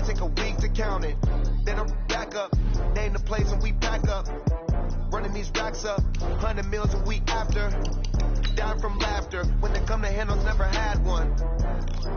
take a week to count it. Then I'm back up, name the place and we pack up. Running these racks up, 100 meals a week after. Dying from laughter, when they come to handles, never had one.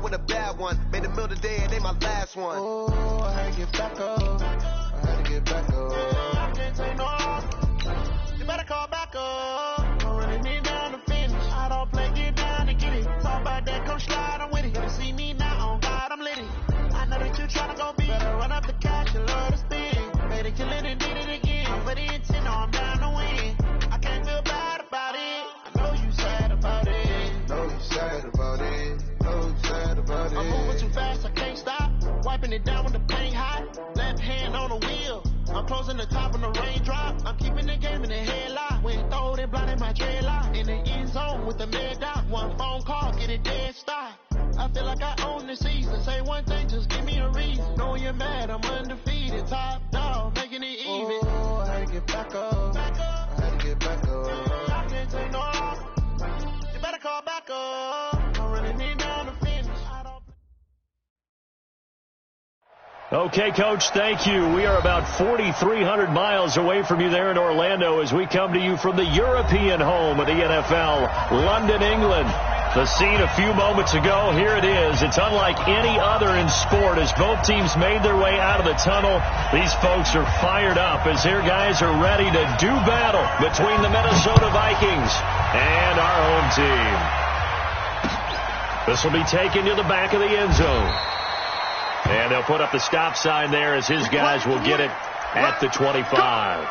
With a bad one, made a meal today and they my last one. Oh, I had to get back up, I had to get back up. I can't take no more, you better call back up. Don't really need down to finish, I don't play, get down to get it. Talk about that, come slide, I'm with it. You see me now, on God, I'm litty. I know that you tryna go big, better run up the cash, you love to spin. Made it, kill it and did it again. I'm for the intent, no, I'm down to win. I can't feel bad about it. I know you sad about it. Know you sad about it. Know you sad about it. I'm moving too fast, I can't stop. Wiping it down when the paint hot. Left hand on the wheel. I'm closing the top when the raindrop. I'm keeping the game in the headlock. When throw it, blinding my dreadlock. In the end zone with the mid dot. One phone call, get it dead stop. I feel like I own the season. Say one thing, just give me a reason. Knowing you're mad, I'm undefeated. Top dog, making it even. Oh, I had to get back up. I had to get back up. I can't take no more. You better call back up. Don't really need down to finish. Okay, Coach, thank you. We are about 4,300 miles away from you there in Orlando as we come to you from the European home of the NFL, London, England. The scene a few moments ago, here it is. It's unlike any other in sport as both teams made their way out of the tunnel. These folks are fired up as their guys are ready to do battle between the Minnesota Vikings and our home team. This will be taken to the back of the end zone. And they'll put up the stop sign there as his guys will get it at the 25.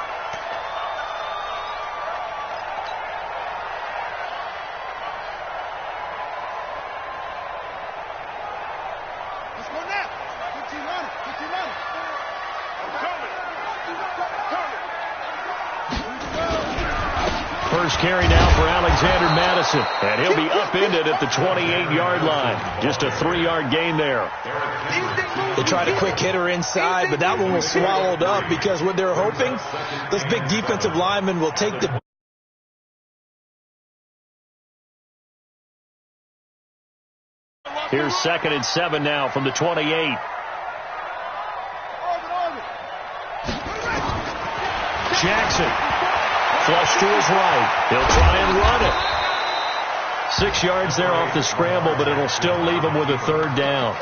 First carry now for Alexander Madison, and he'll be upended at the 28-yard line. Just a 3-yard gain there. They tried a quick hitter inside, but that one was swallowed up because what they're hoping, this big defensive lineman will take the... Here's 2nd and 7 now from the 28. Jackson. Flush to his right. He'll try and run it. 6 yards there off the scramble, but it'll still leave him with a 3rd down.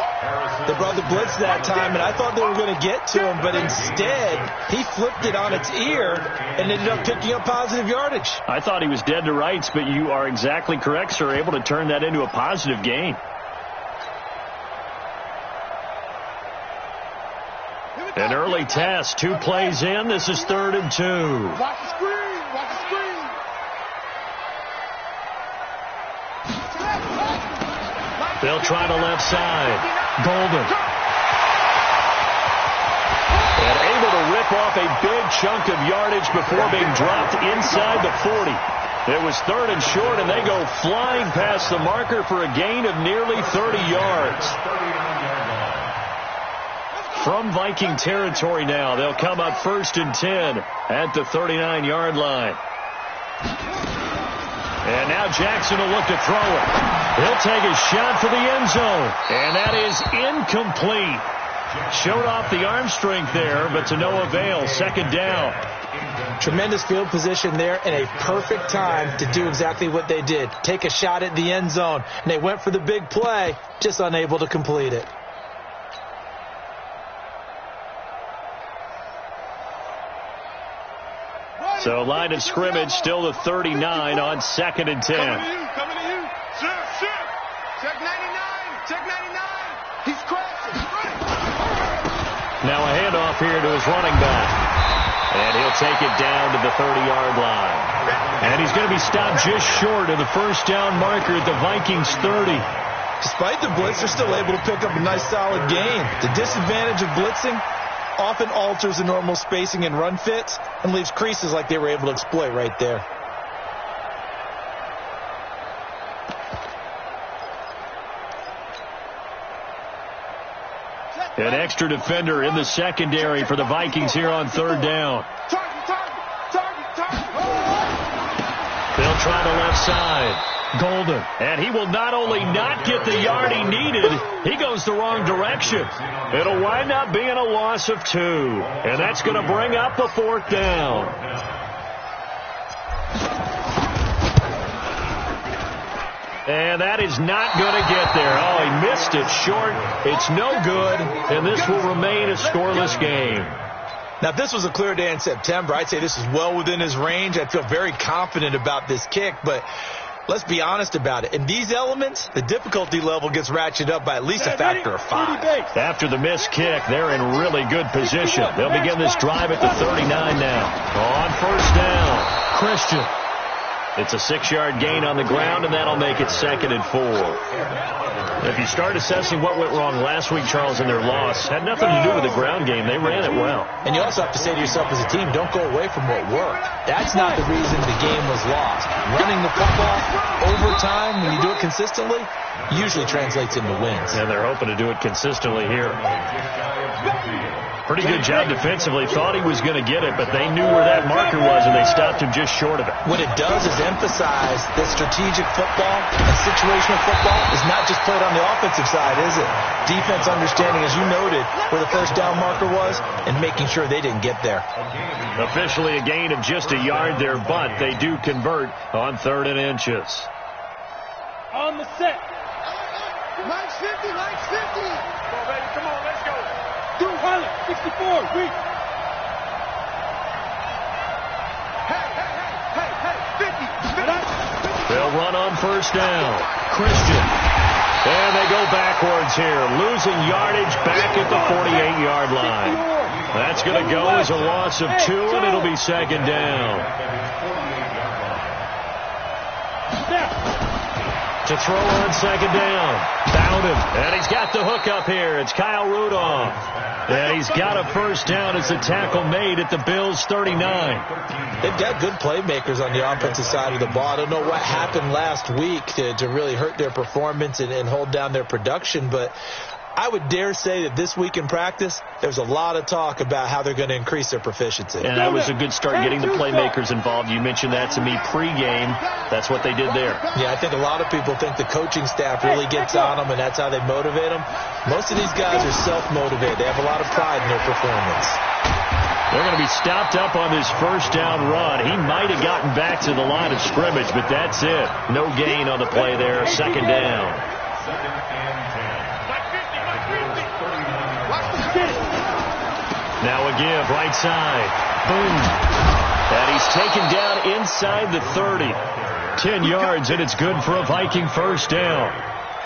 They brought the blitz that time, and I thought they were going to get to him, but instead he flipped it on its ear and ended up picking up positive yardage. I thought he was dead to rights, but you are exactly correct, sir. Able to turn that into a positive gain. An early test. 2 plays in. This is 3rd and 2. Watch the screen. Watch the screen. They'll try the left side. Golden. And able to rip off a big chunk of yardage before being dropped inside the 40. It was 3rd and short, and they go flying past the marker for a gain of nearly 30 yards. From Viking territory now, they'll come up 1st and 10 at the 39-yard line. And now Jackson will look to throw it. He'll take a shot for the end zone. And that is incomplete. Showed off the arm strength there, but to no avail. 2nd down. Tremendous field position there and a perfect time to do exactly what they did. Take a shot at the end zone. And they went for the big play, just unable to complete it. So line of scrimmage still the 39 on 2nd and 10. Coming to you. Shift. Check 99. Check 99. He's crashing. Now a handoff here to his running back. And he'll take it down to the 30-yard line. And he's going to be stopped just short of the 1st down marker at the Vikings 30. Despite the blitz, they're still able to pick up a nice solid gain. The disadvantage of blitzing often alters the normal spacing and run fits and leaves creases like they were able to exploit right there. An extra defender in the secondary for the Vikings here on 3rd down. They'll try the left side. Golden. And he will not only not get the yard he needed, he goes the wrong direction. It'll wind up being a loss of 2. And that's going to bring up the 4th down. And that is not going to get there. Oh, he missed it short. It's no good, and this will remain a scoreless game. Now, if this was a clear day in September, I'd say this is well within his range. I feel very confident about this kick, but let's be honest about it. In these elements, the difficulty level gets ratcheted up by at least a factor of 5. After the missed kick, they're in really good position. They'll begin this drive at the 39 now. On 1st down, Christian. It's a 6-yard gain on the ground, and that'll make it 2nd and 4. If you start assessing what went wrong last week, Charles, in their loss, had nothing to do with the ground game. They ran it well. And you also have to say to yourself as a team, don't go away from what worked. That's not the reason the game was lost. Running the football over time, when you do it consistently, usually translates into wins. And they're hoping to do it consistently here. Pretty good job defensively. Thought he was going to get it, but they knew where that marker was, and they stopped him just short of it. What it does is emphasize that strategic football and situational football is not just played on the offensive side, is it? Defense understanding, as you noted, where the 1st down marker was and making sure they didn't get there. Officially a gain of just a yard there, but they do convert on 3rd and inches. On the set. Lights 50, lights 50. Come on, baby, come on, let's go. Do Harlem, 64, weak. Hey, 50. They'll run on 1st down. Christian. And they go backwards here, losing yardage back at the 48-yard line. That's going to go as a loss of 2, and it'll be 2nd down. To throw on 2nd down. Found him. And he's got the hook up here. It's Kyle Rudolph. And he's got a 1st down as the tackle made at the Bills' 39. They've got good playmakers on the offensive side of the ball. I don't know what happened last week to really hurt their performance and hold down their production, but I would dare say that this week in practice, there's a lot of talk about how they're going to increase their proficiency. And that was a good start getting the playmakers involved. You mentioned that to me pregame. That's what they did there. Yeah, I think a lot of people think the coaching staff really gets on them, and that's how they motivate them. Most of these guys are self-motivated. They have a lot of pride in their performance. They're going to be stopped up on this 1st down run. He might have gotten back to the line of scrimmage, but that's it. No gain on the play there. 2nd down. Now a give, right side. Boom. And he's taken down inside the 30. 10 yards, and it's good for a Viking 1st down.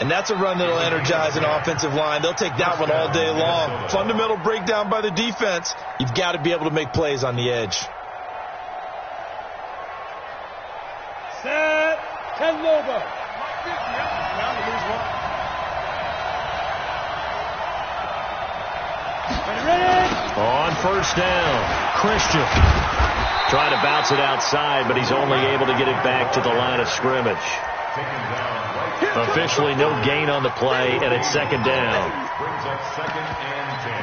And that's a run that'll energize an offensive line. They'll take that one all day long. Fundamental breakdown by the defense. You've got to be able to make plays on the edge. Set. Kenloba. On 1st down, Christian. Trying to bounce it outside, but he's only able to get it back to the line of scrimmage. Officially no gain on the play, and it's 2nd down. Brings up 2nd and 10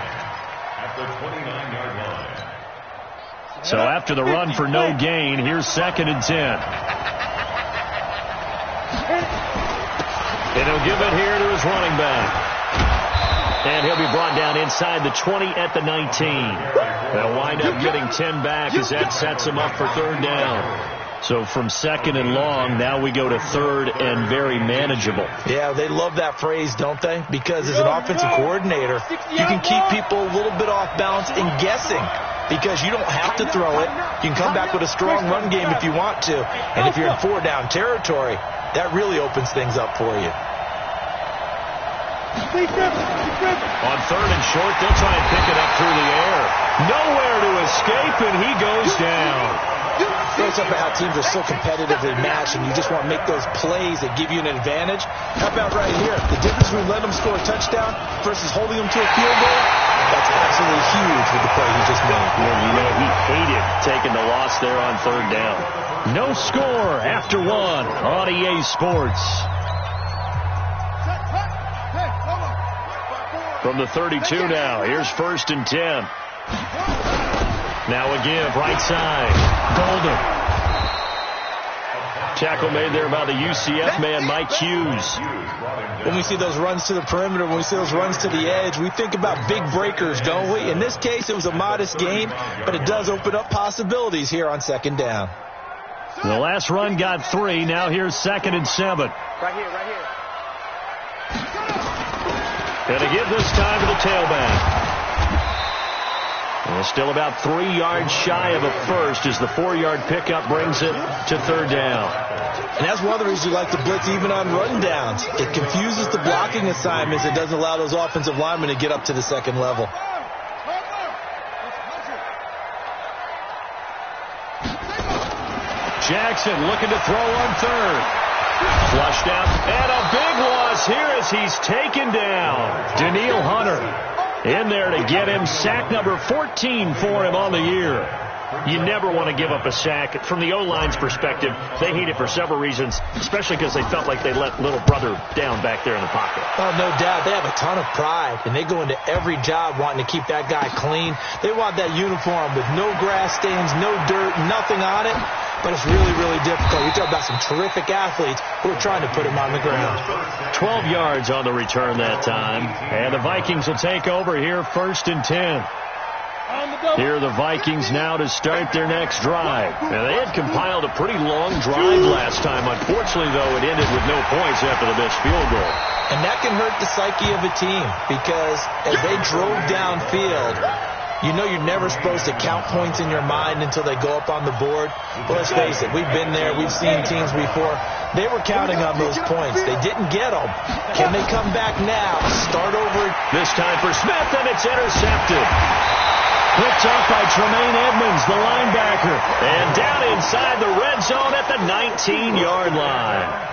at the 29-yard line. So after the run for no gain, here's 2nd and 10. And he'll give it here to his running back. And he'll be brought down inside the 20 at the 19. They'll wind up getting 10 back as that sets him up for 3rd down. So from 2nd and long, now we go to 3rd and very manageable. Yeah, they love that phrase, don't they? Because as an offensive coordinator, you can keep people a little bit off balance and guessing. Because you don't have to throw it. You can come back with a strong run game if you want to. And if you're in 4-down territory, that really opens things up for you. On 3rd and short, they'll try and pick it up through the air. Nowhere to escape, and he goes down. Shows up how teams are so competitively matched, and you just want to make those plays that give you an advantage. How about right here? The difference between letting them score a touchdown versus holding them to a field goal, that's absolutely huge with the play he just made. Well, you know, he hated taking the loss there on 3rd down. No score after 1 on EA Sports. From the 32 now, here's 1st and 10. Now a give, right side. Golden. Tackle made there by the UCF man, Mike Hughes. When we see those runs to the perimeter, when we see those runs to the edge, we think about big breakers, don't we? In this case, it was a modest gain, but it does open up possibilities here on second down. The last run got 3. Now here's 2nd and 7. Right here, right here. Going to give this time to the tailback. And still about 3 yards shy of a first as the 4-yard pickup brings it to 3rd down. And that's one of the reasons you like to blitz even on run downs. It confuses the blocking assignments. It doesn't allow those offensive linemen to get up to the second level. Jackson looking to throw on 3rd. Flushed out, and a big loss here as he's taken down. Daniil Hunter in there to get him. Sack number 14 for him on the year. You never want to give up a sack. From the O-line's perspective, they hate it for several reasons, especially because they felt like they let little brother down back there in the pocket. Oh, no doubt. They have a ton of pride, and they go into every job wanting to keep that guy clean. They want that uniform with no grass stains, no dirt, nothing on it. But it's really, really difficult. You talk about some terrific athletes who are trying to put him on the ground. 12 yards on the return that time. And the Vikings will take over here 1st and 10. Here are the Vikings now to start their next drive. Now, they had compiled a pretty long drive last time. Unfortunately, though, it ended with no points after the missed field goal. And that can hurt the psyche of a team because as they drove downfield, you know you're never supposed to count points in your mind until they go up on the board. But let's face it, we've been there. We've seen teams before. They were counting on those points. They didn't get them. Can they come back now? Start over. This time for Smith, and it's intercepted. Picked up by Tremaine Edmonds, the linebacker. And down inside the red zone at the 19-yard line.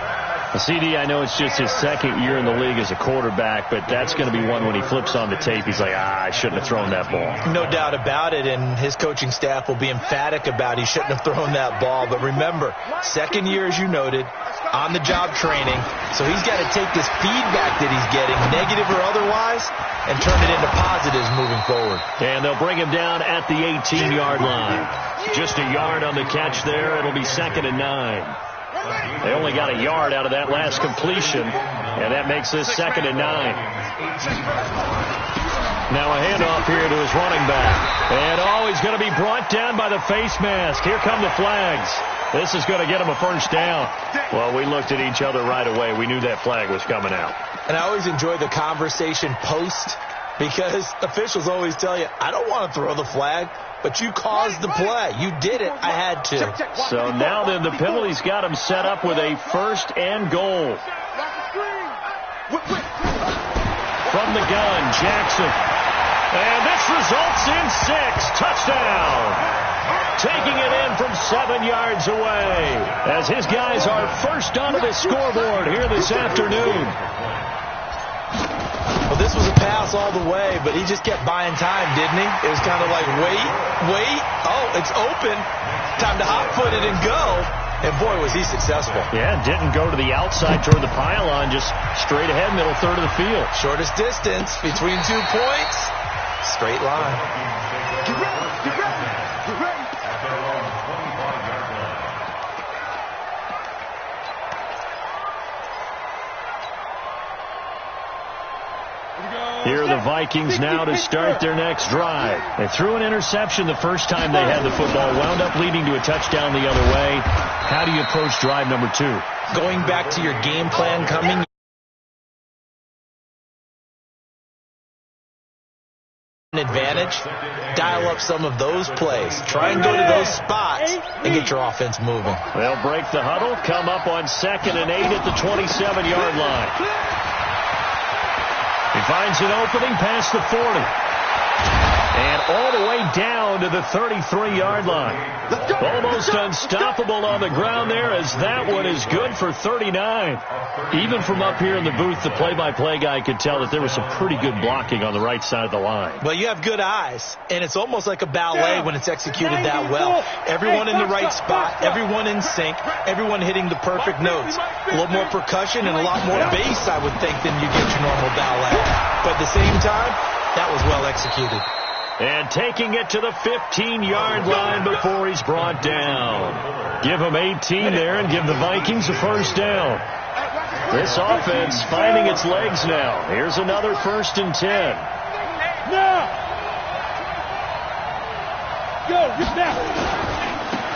CD, I know it's just his 2nd year in the league as a quarterback, but that's going to be one when he flips on the tape. He's like, I shouldn't have thrown that ball. No doubt about it, and his coaching staff will be emphatic about he shouldn't have thrown that ball. But remember, 2nd year, as you noted, on-the-job training, so he's got to take this feedback that he's getting, negative or otherwise, and turn it into positives moving forward. And they'll bring him down at the 18-yard line. Just a yard on the catch there. It'll be 2nd and 9. They only got a yard out of that last completion, and that makes this 2nd and 9. Now a handoff here to his running back. And he's going to be brought down by the face mask. Here come the flags. This is going to get him a first down. Well, we looked at each other right away. We knew that flag was coming out. And I always enjoy the conversation post because officials always tell you, I don't want to throw the flag. But you caused the play. You did it. I had to. So now then the penalty's got him set up with a 1st and goal. From the gun, Jackson. And this results in 6. Touchdown. Taking it in from 7 yards away. As his guys are first onto the scoreboard here this afternoon. Well, this was a pass all the way, but he just kept buying time, didn't he? It was kind of like, wait. Oh, it's open. Time to hot-foot it and go. And, boy, was he successful. Yeah, didn't go to the outside toward the pylon, just straight ahead, middle third of the field. Shortest distance between 2 points. Straight line. Get ready. Get ready. Get ready. Here are the Vikings now to start their next drive. They threw an interception the first time they had the football, wound up leading to a touchdown the other way. How do you approach drive number 2? Going back to your game plan coming. Advantage, dial up some of those plays. Try and go to those spots and get your offense moving. They'll break the huddle, come up on 2nd and 8 at the 27-yard line. He finds an opening past the 40. And all the way down to the 33-yard line. Almost unstoppable on the ground there as that one is good for 39. Even from up here in the booth, the play-by-play guy could tell that there was some pretty good blocking on the right side of the line. Well, you have good eyes, and it's almost like a ballet when it's executed that well. Everyone in the right spot, everyone in sync, everyone hitting the perfect notes. A little more percussion and a lot more bass, I would think, than you get your normal ballet. But at the same time, that was well executed. And taking it to the 15-yard line before he's brought down. Give him 18 there and give the Vikings a first down. This offense finding its legs now. Here's another 1st and 10.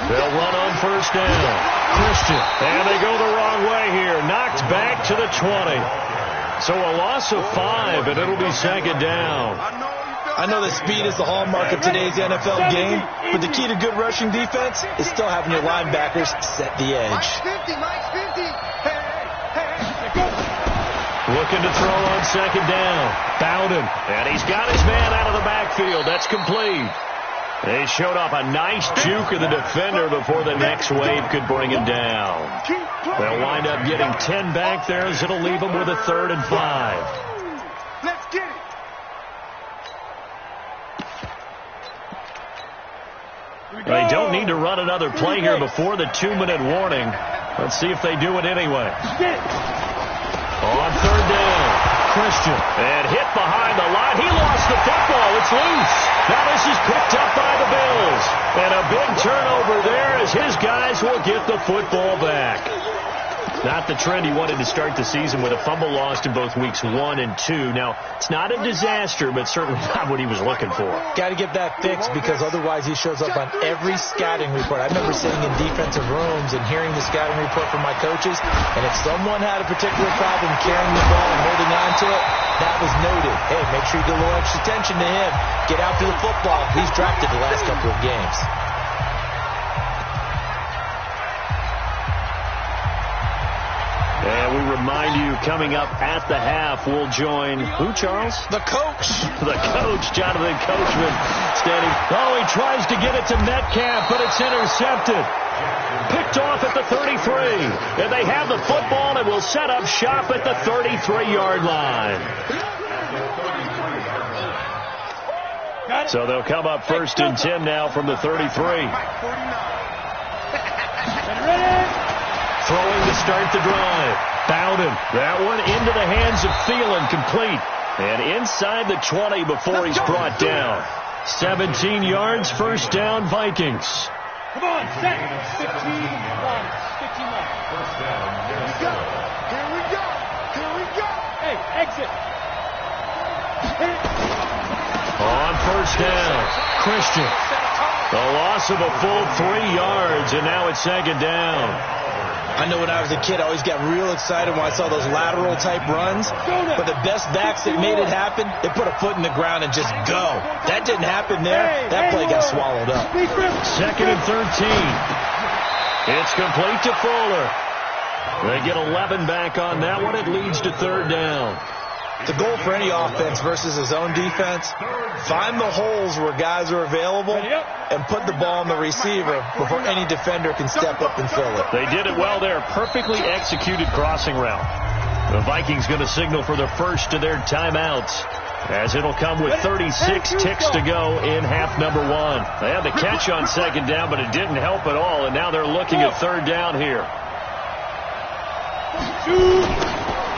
They'll run on first down. Christian. And they go the wrong way here. Knocked back to the 20. So a loss of 5, and it'll be 2nd down. I know that speed is the hallmark of today's NFL game, but the key to good rushing defense is still having your linebackers set the edge. Looking to throw on 2nd down. Bowden. And he's got his man out of the backfield. That's complete. They showed off a nice juke of the defender before the next wave could bring him down. They'll wind up getting 10 back there as it'll leave them with a 3rd and 5. Let's get it. They don't need to run another play here before the 2-minute warning. Let's see if they do it anyway. On 3rd down, Christian. And hit behind the line. He lost the football. It's loose. Now this is picked up by the Bills. And a big turnover there as his guys will get the football back. Not the trend he wanted to start the season with a fumble lost in both weeks 1 and 2. Now, it's not a disaster, but certainly not what he was looking for. Got to get that fixed because otherwise he shows up on every scouting report. I remember sitting in defensive rooms and hearing the scouting report from my coaches, and if someone had a particular problem carrying the ball and holding on to it, that was noted. Hey, make sure you get a little extra attention to him. Get after the football. He's drafted the last couple of games. And we remind you, coming up at the half, we'll join who, Charles? The coach. The coach, Jonathan Coachman, standing. Oh, he tries to get it to Metcalf, but it's intercepted. Picked off at the 33. And they have the football and will set up shop at the 33-yard line. So they'll come up 1st and 10 now from the 33. Throwing to start the drive. Bowden. That one into the hands of Thielen, complete. And inside the 20 before he's brought down. 17 yards, 1st down, Vikings. Come on, set. 15 yards. 15 yards. Here we go. Here we go. Here we go. Hey, exit. On 1st down, Christian. The loss of a full 3 yards, and now it's 2nd down. I know when I was a kid, I always got real excited when I saw those lateral-type runs. But the best backs that made it happen, they put a foot in the ground and just go. That didn't happen there. That play got swallowed up. 2nd and 13. It's complete to Fuller. They get 11 back on that one. It leads to 3rd down. The goal for any offense versus his own defense, find the holes where guys are available and put the ball on the receiver before any defender can step up and fill it. They did it well there. Perfectly executed crossing route. The Vikings going to signal for the first of their timeouts, as it'll come with 36 ticks to go in half number 1. They had the catch on 2nd down, but it didn't help at all, and now they're looking at 3rd down here.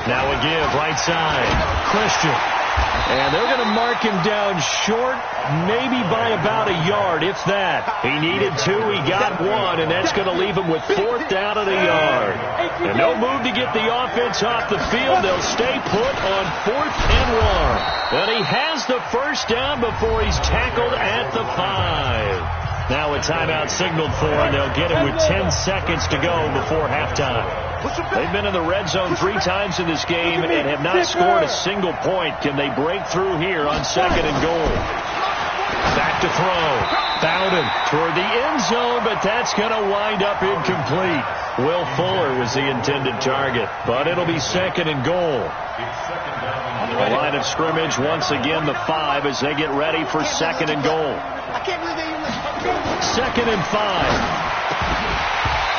Now a give, right side, Christian. And they're going to mark him down short, maybe by about a yard, if that. He needed 2, he got 1, and that's going to leave him with 4th down at a yard. And no move to get the offense off the field. They'll stay put on 4th and 1. And he has the first down before he's tackled at the 5. Now a timeout signaled for, and they'll get it with 10 seconds to go before halftime. They've been in the red zone 3 times in this game and have not scored a single point. Can they break through here on 2nd and goal? Back to throw. Bowden toward the end zone, but that's going to wind up incomplete. Will Fuller was the intended target, but it'll be 2nd and goal. The line of scrimmage, once again, the 5 as they get ready for 2nd and goal. 2nd and 5.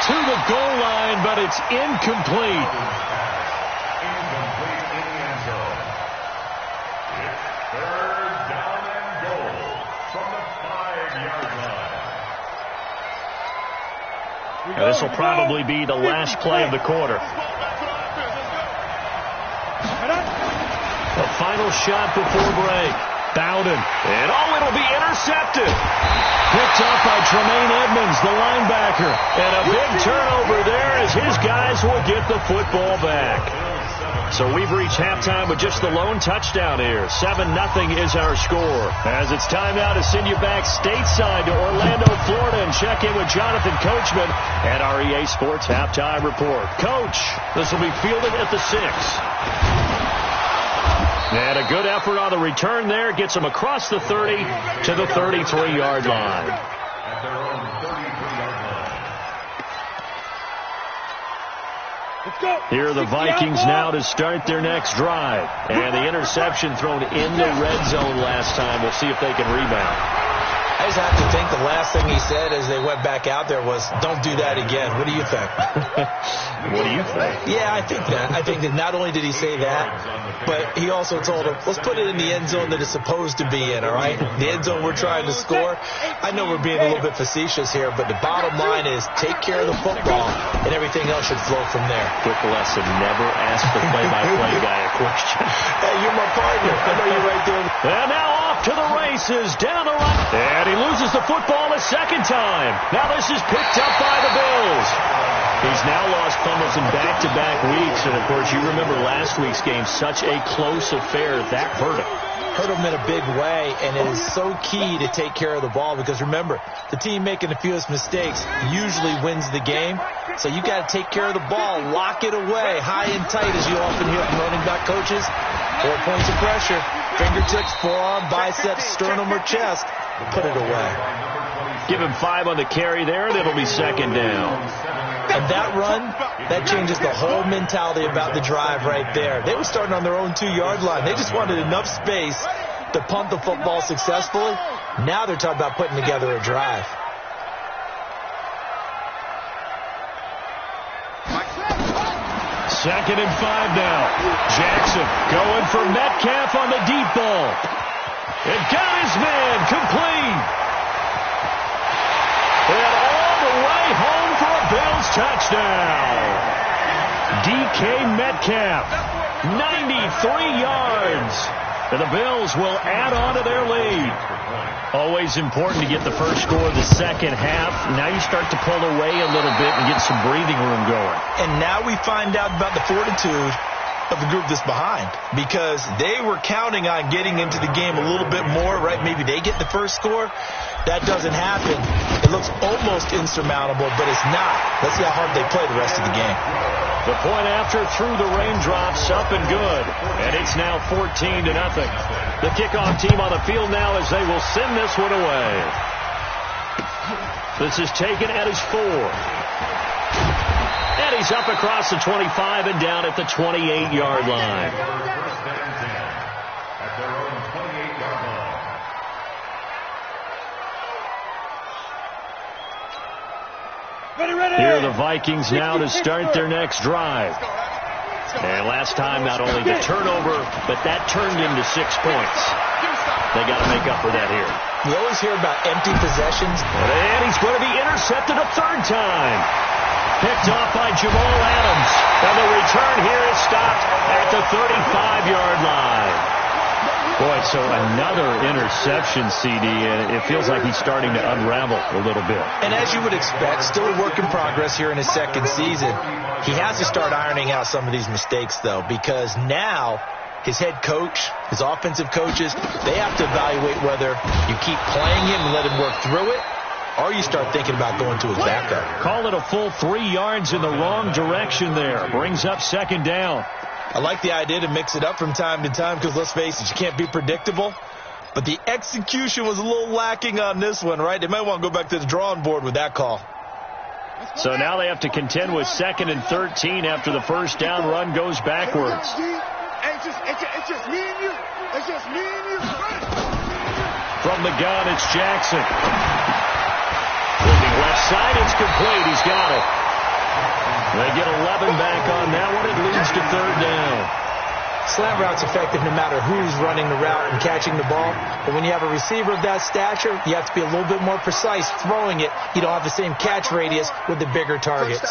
To the goal line, but it's incomplete. Incomplete in the end zone. It's 3rd down and goal from the 5-yard line. Now, this will probably be the last play of the quarter. The final shot before break. Bowden. And, it'll be intercepted. Picked up by Tremaine Edmonds, the linebacker. And a big turnover there as his guys will get the football back. So we've reached halftime with just the lone touchdown here. 7-0 is our score. As it's time now to send you back stateside to Orlando, Florida, and check in with Jonathan Coachman at our EA Sports Halftime Report. Coach, this will be fielded at the 6. And a good effort on the return there. Gets them across the 30 to the 33-yard line. Here are the Vikings now to start their next drive. And the interception thrown in the red zone last time. We'll see if they can rebound. I just have to think the last thing he said as they went back out there was, don't do that again. What do you think? What do you think? Yeah, I think that. I think that not only did he say that, but he also told him, let's put it in the end zone that it's supposed to be in, all right? The end zone we're trying to score. I know we're being a little bit facetious here, but the bottom line is take care of the football, and everything else should flow from there. Quick lesson, never ask the play-by-play guy a question. Hey, you're my partner. I know you're right there. And now off to the races, down the right. And he loses the football a second time. Now this is picked up by the Bills. He's now lost fumbles in back-to-back weeks. And, of course, you remember last week's game, such a close affair. That hurt him. Hurt him in a big way, and it is so key to take care of the ball because, remember, the team making the fewest mistakes usually wins the game. So you got to take care of the ball, lock it away, high and tight, as you often hear from running back coaches. 4 points of pressure, fingertips, forearm, biceps, sternum, or chest. Put it away. Give him 5 on the carry there, and it'll be second down. And that run, that changes the whole mentality about the drive right there. They were starting on their own 2-yard line. They just wanted enough space to punt the football successfully. Now they're talking about putting together a drive. Second and 5 now. Jackson going for Metcalf on the deep ball. And got his man complete. And all the way home for a Bills touchdown. DK Metcalf, 93 yards. And the Bills will add on to their lead. Always important to get the first score of the second half. Now you start to pull away a little bit and get some breathing room going. And now we find out about the fortitude of the group that's behind, because they were counting on getting into the game a little bit more, right? Maybe they get the first score. That doesn't happen. It looks almost insurmountable, but it's not. Let's see how hard they play the rest of the game. The point after through the raindrops, up and good. And it's now 14-0. The kickoff team on the field now as they will send this one away. This is taken at his 4. And he's up across the 25 and down at the 28-yard line. Here are the Vikings now to start their next drive. And last time, not only the turnover, but that turned into 6 points. They got to make up for that here. We always hear about empty possessions. And he's going to be intercepted a third time. Picked off by Jamal Adams. And the return here is stopped at the 35-yard line. Boy, so another interception, CD, and it feels like he's starting to unravel a little bit. And as you would expect, still a work in progress here in his second season. He has to start ironing out some of these mistakes, though, because now his head coach, his offensive coaches, they have to evaluate whether you keep playing him and let him work through it, or you start thinking about going to his backup. Call it a full 3 yards in the wrong direction there. Brings up second down. I like the idea to mix it up from time to time because, let's face it, you can't be predictable. But the execution was a little lacking on this one, right? They might want to go back to the drawing board with that call. So now they have to contend with 2nd and 13 after the first down run goes backwards. It's just me and you. It's just me and you. From the gun, it's Jackson. Looking left side, it's complete. He's got it. They get 11 back on that one. It leads to third down. Slant route's effective no matter who's running the route and catching the ball. But when you have a receiver of that stature, you have to be a little bit more precise throwing it. You don't have the same catch radius with the bigger targets.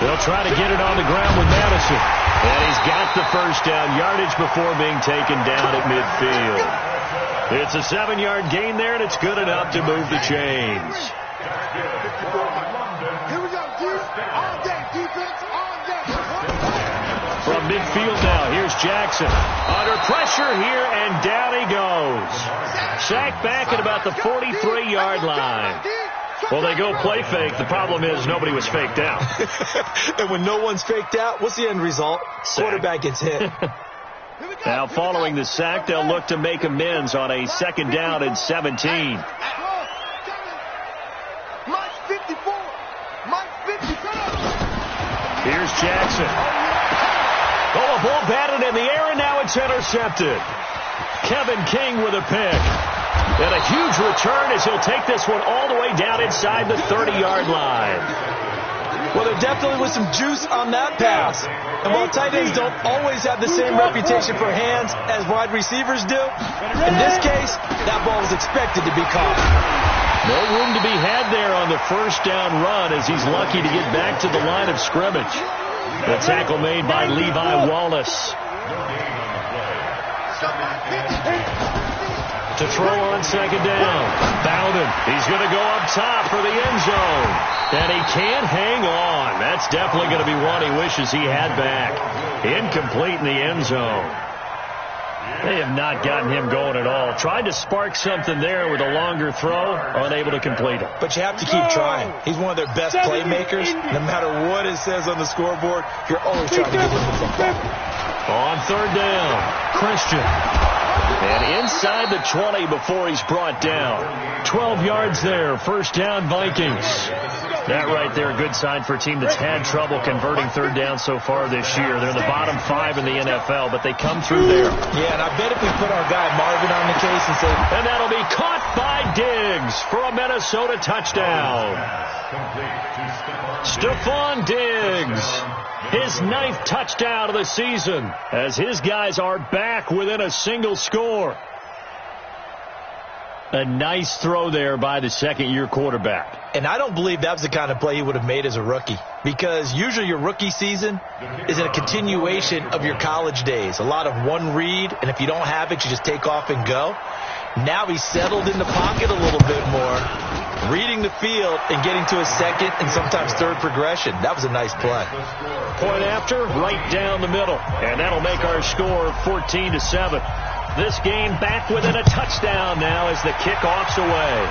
They'll try to get it on the ground with Madison. And he's got the first down yardage before being taken down at midfield. It's a 7-yard gain there, and it's good enough to move the chains. Here we go, dude. All day, defense, all day. From midfield now, here's Jackson. Under pressure here, and down he goes. Sacked back at about the 43-yard line. Well, they go play fake. The problem is nobody was faked out. And when no one's faked out, what's the end result? Quarterback gets hit. Now, following the sack, they'll look to make amends on a 2nd down and 17. Here's Jackson. Oh, a ball batted in the air, and now it's intercepted. Kevin King with a pick. And a huge return as he'll take this one all the way down inside the 30-yard line. Well, there definitely was some juice on that pass. And while tight ends don't always have the same reputation for hands as wide receivers do, in this case, that ball was expected to be caught. No room to be had there on the first down run as he's lucky to get back to the line of scrimmage. The tackle made by Levi Wallace. To throw on 2nd down. Bowden. He's going to go up top for the end zone. And he can't hang on. That's definitely going to be one he wishes he had back. Incomplete in the end zone. They have not gotten him going at all. Tried to spark something there with a longer throw. Unable to complete it. But you have to keep trying. He's one of their best playmakers. No matter what it says on the scoreboard, you're always trying to get him the football. On 3rd down, Christian. And inside the 20 before he's brought down. 12 yards there. First down, Vikings. That right there, a good sign for a team that's had trouble converting 3rd down so far this year. They're in the bottom 5 in the NFL, but they come through there. Yeah, and I bet if we put our guy Marvin on the case and say... And that'll be caught by Diggs for a Minnesota touchdown. Stephon Diggs. His 9th touchdown of the season as his guys are back within a single score. A nice throw there by the 2nd-year quarterback. And I don't believe that was the kind of play he would have made as a rookie, because usually your rookie season is a continuation of your college days. A lot of one read, and if you don't have it, you just take off and go. Now he's settled in the pocket a little bit more, reading the field and getting to a 2nd and sometimes 3rd progression. That was a nice play. Point after, right down the middle. And that'll make our score 14-7. This game back within a touchdown now as the kickoff's away.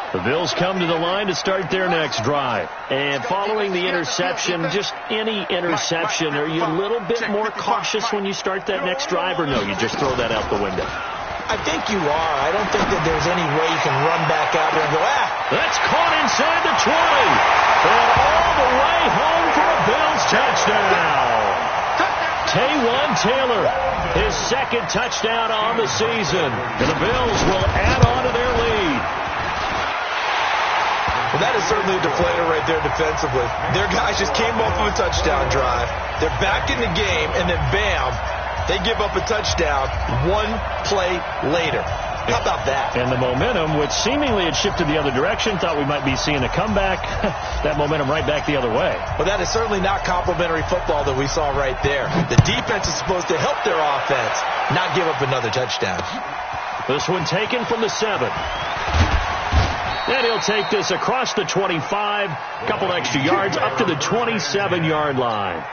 The Bills come to the line to start their next drive. And following the interception, just any interception, are you a little bit more cautious when you start that next drive, or no, you just throw that out the window? I think you are. I don't think that there's any way you can run back out there and go, That's caught inside the 20. And all the way home for a Bills touchdown. Taywan Taylor, his 2nd touchdown on the season. And the Bills will add on to their lead. Well, that is certainly a deflator right there defensively. Their guys just came off of a touchdown drive. They're back in the game, and then bam, they give up a touchdown 1 play later. How about that? And the momentum, which seemingly had shifted the other direction, thought we might be seeing a comeback. That momentum right back the other way. Well, that is certainly not complimentary football that we saw right there. The defense is supposed to help their offense, not give up another touchdown. This one taken from the 7. And he'll take this across the 25, couple extra yards, up to the 27-yard line.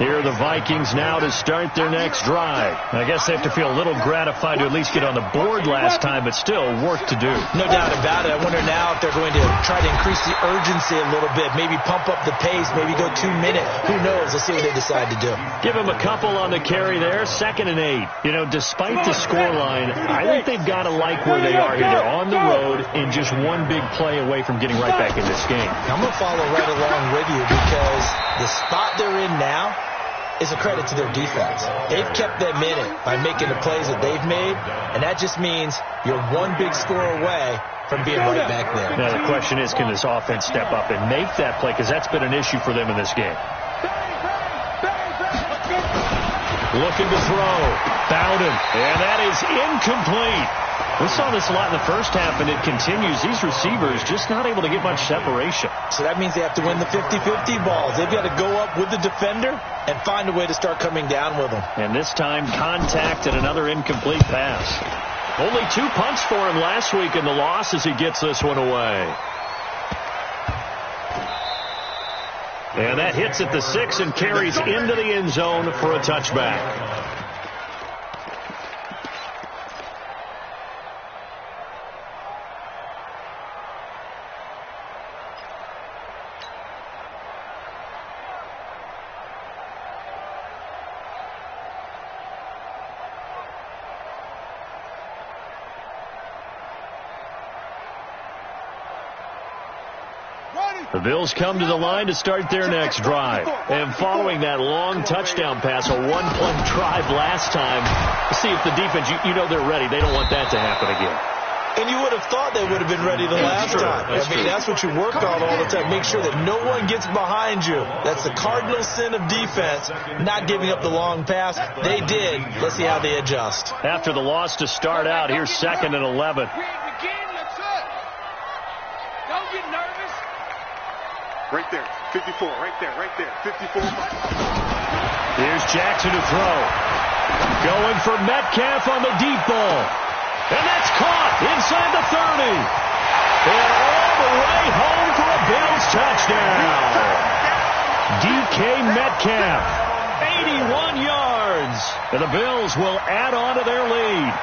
Here are the Vikings now to start their next drive. I guess they have to feel a little gratified to at least get on the board last time, but still work to do. No doubt about it. I wonder now if they're going to try to increase the urgency a little bit, maybe pump up the pace, maybe go 2 minutes. Who knows? Let's see what they decide to do. Give them a couple on the carry there, 2nd and 8. You know, despite the scoreline, I think they've got to like where they are here. They're on the road and just one big play away from getting right back in this game. I'm going to follow right along with you because the spot they're in now is a credit to their defense. They've kept them in it by making the plays that they've made, and that just means you're one big score away from being right back there. Now the question is, can this offense step up and make that play? Because that's been an issue for them in this game. Looking to throw. Bowden. And that is incomplete. We saw this a lot in the first half, and it continues. These receivers just not able to get much separation. So that means they have to win the 50-50 balls. They've got to go up with the defender and find a way to start coming down with them. And this time, contact and another incomplete pass. Only 2 punts for him last week in the loss as he gets this one away. And that hits at the 6 and carries into the end zone for a touchback. The Bills come to the line to start their next drive. And following that long touchdown pass, a one-play drive last time, see if the defense, you know they're ready. They don't want that to happen again. And you would have thought they would have been ready the last time. That's what you work on all the time. Make sure that no one gets behind you. That's the cardinal sin of defense, not giving up the long pass. They did. Let's see how they adjust. After the loss to start out, here's 2nd and 11. Right there, 54, right there, 54. Here's Jackson to throw. Going for Metcalf on the deep ball. And that's caught inside the 30. And all the way home for a Bills touchdown. DK Metcalf, 81 yards. And the Bills will add on to their lead.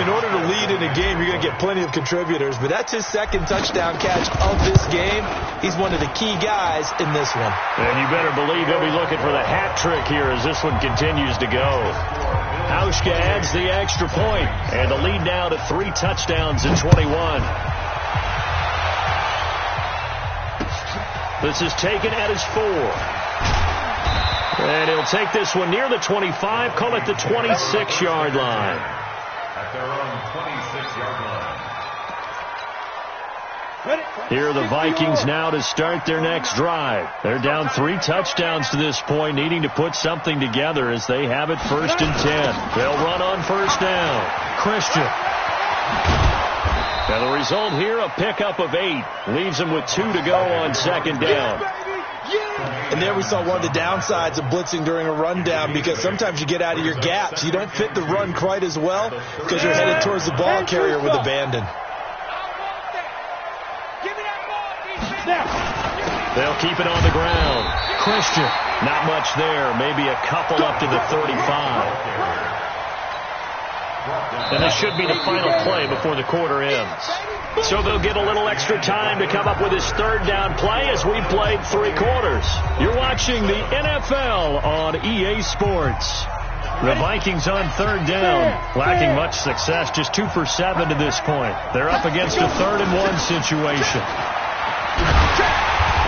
In order to lead in a game, you're going to get plenty of contributors, but that's his 2nd touchdown catch of this game. He's one of the key guys in this one. And you better believe he'll be looking for the hat trick here as this one continues to go. Hauschka adds the extra point, and the lead now to 3 touchdowns in 21. This is taken at his 4. And he'll take this one near the 25, call it the 26-yard line. At their own 26-yard line. Here are the Vikings now to start their next drive. They're down 3 touchdowns to this point, needing to put something together as they have it 1st and 10. They'll run on 1st down. Christian. And the result here, a pickup of 8. Leaves them with 2 to go on 2nd down. And there we saw one of the downsides of blitzing during a rundown, because sometimes you get out of your gaps. You don't fit the run quite as well because you're headed towards the ball carrier with abandon. They'll keep it on the ground. Christian, not much there. Maybe a couple up to the 35. And this should be the final play before the quarter ends. So they'll get a little extra time to come up with his 3rd down play as we've played 3 quarters. You're watching the NFL on EA Sports. The Vikings on 3rd down, lacking much success, just 2 for 7 to this point. They're up against a 3rd and 1 situation.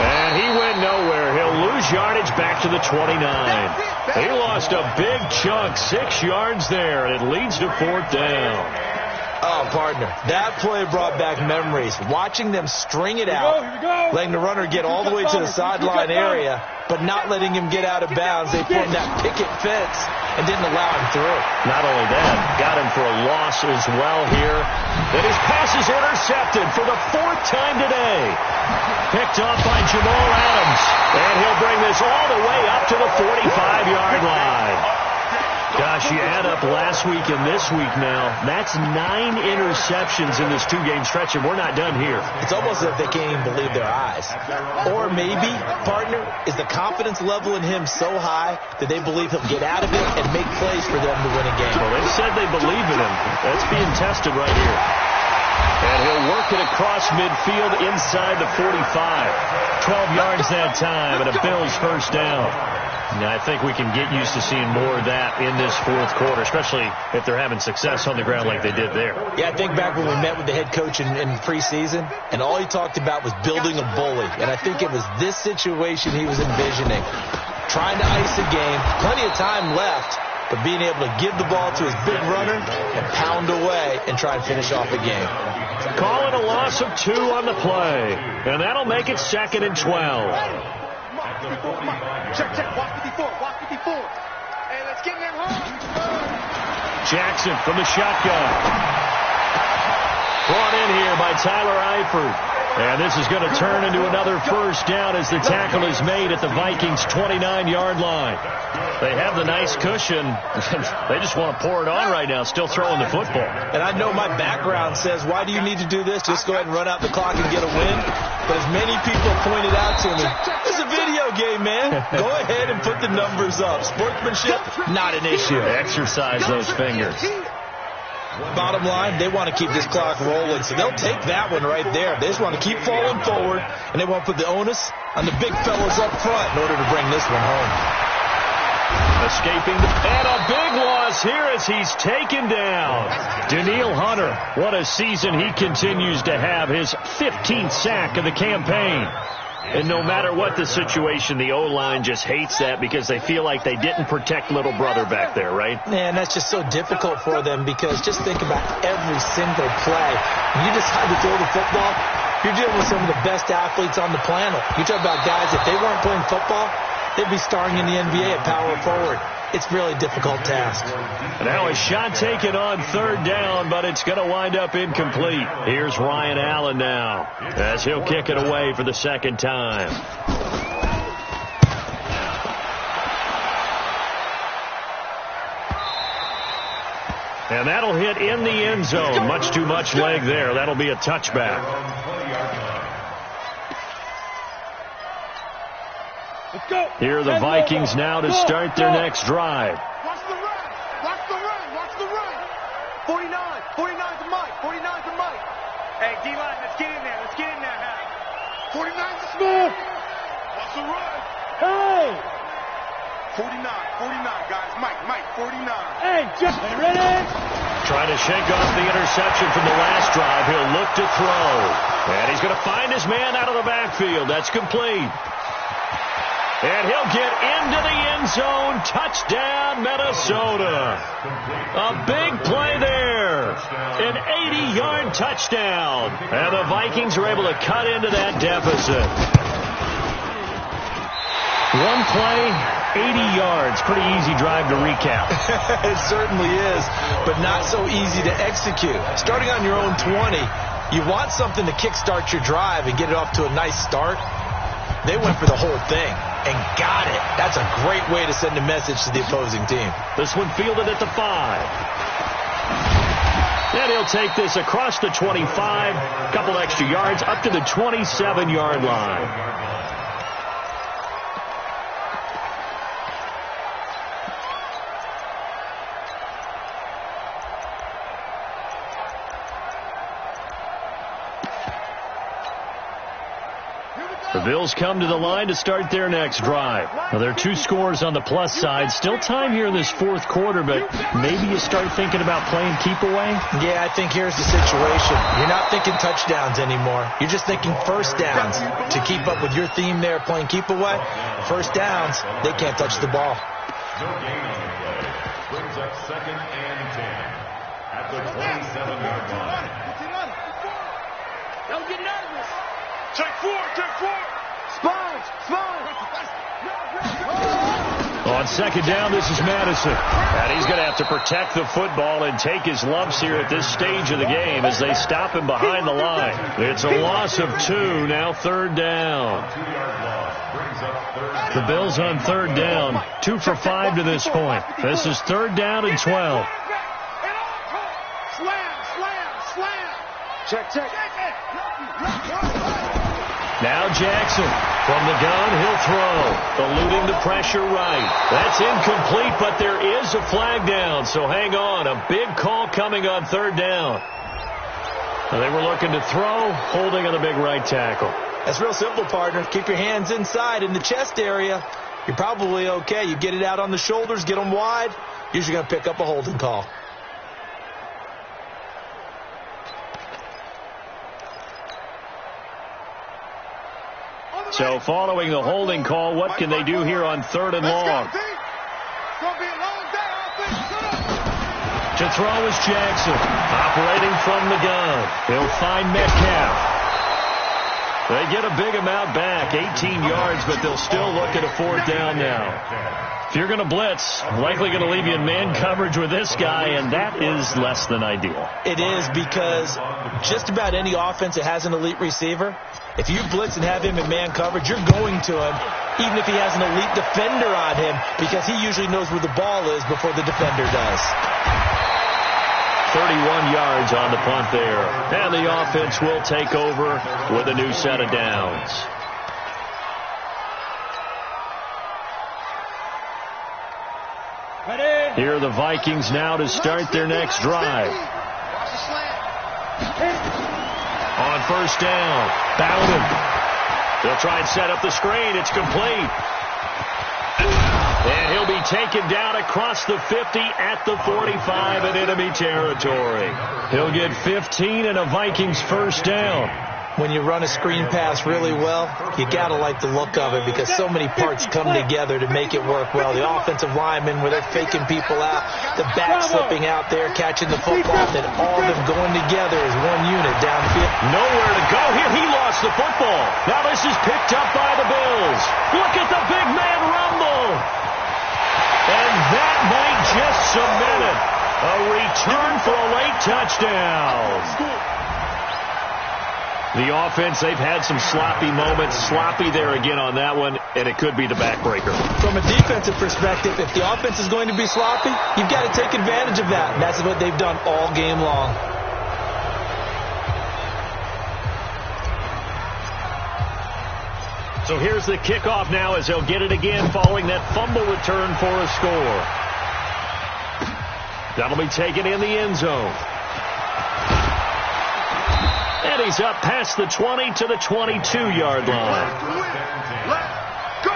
And he went nowhere. He'll lose yardage back to the 29. He lost a big chunk, 6 yards there, and it leads to 4th down. Oh, partner, that play brought back memories. Watching them string it out, letting the runner get all the way to the sideline area, but not letting him get out of bounds. They formed that picket fence and didn't allow him through. Not only that, got him for a loss as well here. And his pass is intercepted for the 4th time today. Picked off by Jamal Adams. And he'll bring this all the way up to the 45-yard line. Gosh, you add up last week and this week now, that's 9 interceptions in this 2-game stretch, and we're not done here. It's almost as if they can't even believe their eyes. Or maybe, partner, is the confidence level in him so high that they believe he'll get out of it and make plays for them to win a game. Well, they said they believe in him. That's being tested right here. And he'll work it across midfield inside the 45. 12 yards that time, and a Bills 1st down. Now, I think we can get used to seeing more of that in this 4th quarter, especially if they're having success on the ground like they did there. Yeah, I think back when we met with the head coach in preseason, and all he talked about was building a bully. And I think it was this situation he was envisioning. Trying to ice a game, plenty of time left, but being able to give the ball to his big runner and pound away and try and finish off a game. Call it a loss of 2 on the play, and that'll make it 2nd and 12. Check, walk 54, walk 54. Hey, let's get in that hole. Jackson from the shotgun. Brought in here by Tyler Eifert. And this is going to turn into another first down as the tackle is made at the Vikings' 29-yard line. They have the nice cushion. They just want to pour it on right now, still throwing the football. And I know my background says, why do you need to do this? Just go ahead and run out the clock and get a win. But as many people pointed out to me, it's a video game, man. Go ahead and put the numbers up. Sportsmanship, not an issue. Exercise those fingers. Bottom line, they want to keep this clock rolling, so they'll take that one right there. They just want to keep falling forward, and they want to put the onus on the big fellas up front in order to bring this one home. Escaping, and a big loss here as he's taken down. Danielle Hunter, what a season he continues to have, his 15th sack of the campaign. And no matter what the situation, the O-line just hates that because they feel like they didn't protect little brother back there, right? Man, that's just so difficult for them because just think about every single play. When you decide to throw the football, you're dealing with some of the best athletes on the planet. You talk about guys, if they weren't playing football, they'd be starring in the NBA at power forward. It's a really difficult task. Now a shot taken on third down, but it's going to wind up incomplete. Here's Ryan Allen now as he'll kick it away for the second time. And that'll hit in the end zone. Much too much leg there. That'll be a touchback. Let's go. Here are the Vikings now to start their next drive. Watch the run. Watch the run. Watch the run. 49. 49 to Mike. 49 to Mike. Hey, D-line, let's get in there. Let's get in there, Harry. 49 to Smith. Watch the run. Hey. 49. 49, guys. Mike, 49. Hey, just ready. Trying to shake off the interception from the last drive. He'll look to throw. And he's going to find his man out of the backfield. That's complete. And he'll get into the end zone. Touchdown, Minnesota. A big play there. An 80-yard touchdown. And the Vikings are able to cut into that deficit. One play, 80 yards. Pretty easy drive to recap. It certainly is, but not so easy to execute. Starting on your own 20, you want something to kickstart your drive and get it off to a nice start. They went for the whole thing and got it. That's a great way to send a message to the opposing team. This one fielded at the 5. And he'll take this across the 25, a couple extra yards, up to the 27-yard line. The Bills come to the line to start their next drive. Now, there are 2 scores on the plus side. Still time here in this fourth quarter, but maybe you start thinking about playing keep away? Yeah, I think here's the situation. You're not thinking touchdowns anymore. You're just thinking first downs. To keep up with your theme there, playing keep away, first downs, they can't touch the ball. No gain on the play. Brings up 2nd and 10 at the 27-yard line. Don't get nervous. Check 4. Sponge. On second down, this is Madison. And he's going to have to protect the football and take his lumps here at this stage of the game as they stop him behind the line. It's a loss of 2, now third down. The Bills on third down, 2 for 5 to this point. This is third down and 12. Slam. Check. Now Jackson from the gun, he'll throw. Eluding the pressure right. That's incomplete, but there is a flag down, so hang on. A big call coming on third down. They were looking to throw, holding on the big right tackle. That's real simple, partner. Keep your hands inside in the chest area. You're probably okay. You get it out on the shoulders, get them wide. Usually going to pick up a holding call. So following the holding call, what can they do here on third and long? To throw is Jackson, operating from the gun. He'll find Metcalf. They get a big amount back, 18 yards, but they'll still look at a 4th down now. If you're going to blitz, likely going to leave you in man coverage with this guy, and that is less than ideal. It is, because just about any offense that has an elite receiver, if you blitz and have him in man coverage, you're going to him, even if he has an elite defender on him, because he usually knows where the ball is before the defender does. 31 yards on the punt there. And the offense will take over with a new set of downs. Ready? Here are the Vikings now to start their next drive. On 1st down, Bowden. They'll try and set up the screen. It's complete. And he'll be taken down across the 50 at the 45 in enemy territory. He'll get 15 and a Vikings 1st down. When you run a screen pass really well, you got to like the look of it, because so many parts come together to make it work well. The offensive linemen, where they're faking people out, the back slipping out there, catching the football, then all of them going together as one unit downfield. Nowhere to go here. He lost the football. Now this is picked up by the Bills. Look at the big man rumble. And that might just cement it. A return for a late touchdown. The offense, they've had some sloppy moments. Sloppy there again on that one, and it could be the backbreaker. From a defensive perspective, if the offense is going to be sloppy, you've got to take advantage of that. And that's what they've done all game long. So here's the kickoff now as they'll get it again following that fumble return for a score. That'll be taken in the end zone. And he's up past the 20 to the 22-yard line. Let's go.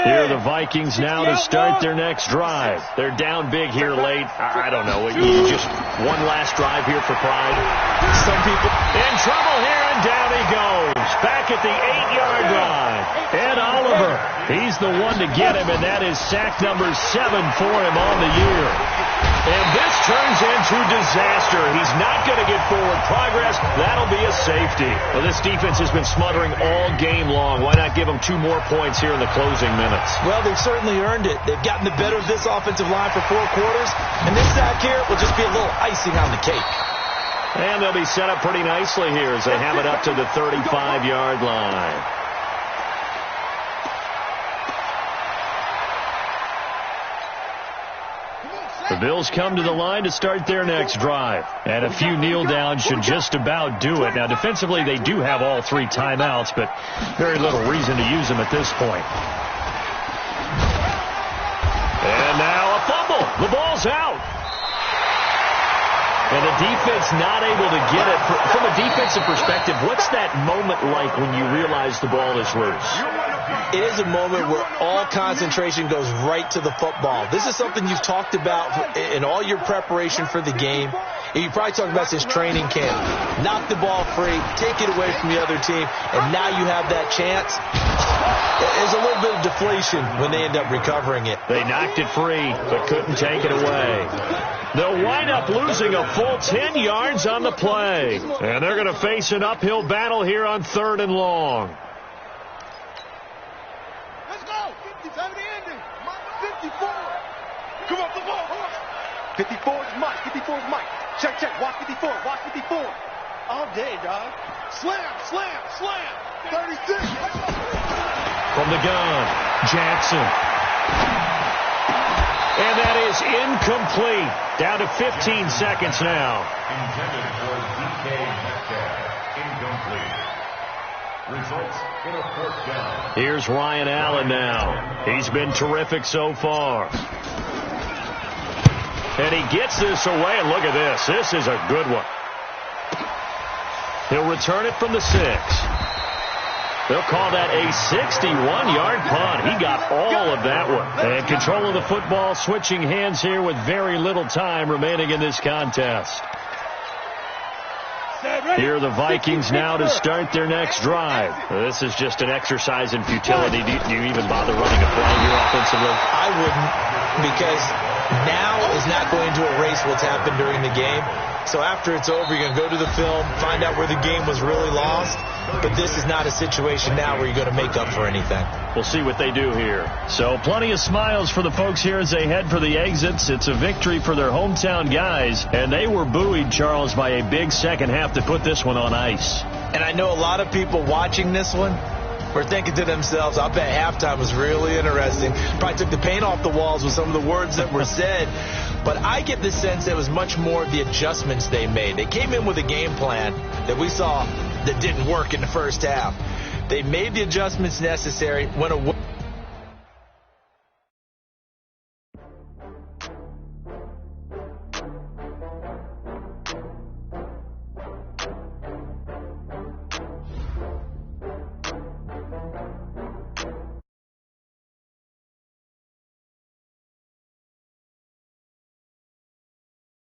Here are the Vikings now to start their next drive. They're down big here late. I don't know. You just one last drive here for pride. Some people in trouble here, and down he goes. Back at the 8-yard line. Ed Oliver, he's the one to get him, and that is sack number 7 for him on the year. And this turns into disaster. He's not going to get forward progress. That'll be a safety. Well, this defense has been smothering all game long. Why not give them 2 more points here in the closing minutes? Well, they've certainly earned it. They've gotten the better of this offensive line for 4 quarters, and this sack here will just be a little icing on the cake. And they'll be set up pretty nicely here as they have it up to the 35-yard line. The Bills come to the line to start their next drive. And a few kneel downs should just about do it. Now, defensively, they do have all 3 timeouts, but very little reason to use them at this point. And now a fumble. The ball's out. And the defense not able to get it. From a defensive perspective, what's that moment like when you realize the ball is loose? It is a moment where all concentration goes right to the football. This is something you've talked about in all your preparation for the game. You probably talked about since training camp. Knock the ball free, take it away from the other team, and now you have that chance. There's a little bit of deflation when they end up recovering it. They knocked it free, but couldn't take it away. They'll wind up losing a full 10 yards on the play. And they're going to face an uphill battle here on 3rd and long. Let's go. 50, time to end it. 54. Come on, come on, come on. 54 is Mike. 54 is Mike. Check, check. Watch 54. Watch 54. All day, dog. Slam, slam, slam. 36. From the gun, Jackson. And that is incomplete. Down to 15 seconds now. Intended for DK Metcalf. Incomplete. Results in a 4th down. Here's Ryan Allen now. He's been terrific so far. And he gets this away, and look at this. This is a good one. He'll return it from the 6. They'll call that a 61-yard punt. He got all of that one. And control of the football, switching hands here with very little time remaining in this contest. Here are the Vikings now to start their next drive. This is just an exercise in futility. Do you even bother running a play here offensively? I wouldn't, because now is not going to erase what's happened during the game. So after it's over, you're going to go to the film, find out where the game was really lost. But this is not a situation now where you're going to make up for anything. We'll see what they do here. So plenty of smiles for the folks here as they head for the exits. It's a victory for their hometown guys. And they were buoyed, Charles, by a big second half to put this one on ice. And I know a lot of people watching this one were thinking to themselves, I bet halftime was really interesting. Probably took the paint off the walls with some of the words that were said. But I get the sense it was much more of the adjustments they made. They came in with a game plan that we saw that didn't work in the first half. They made the adjustments necessary, went away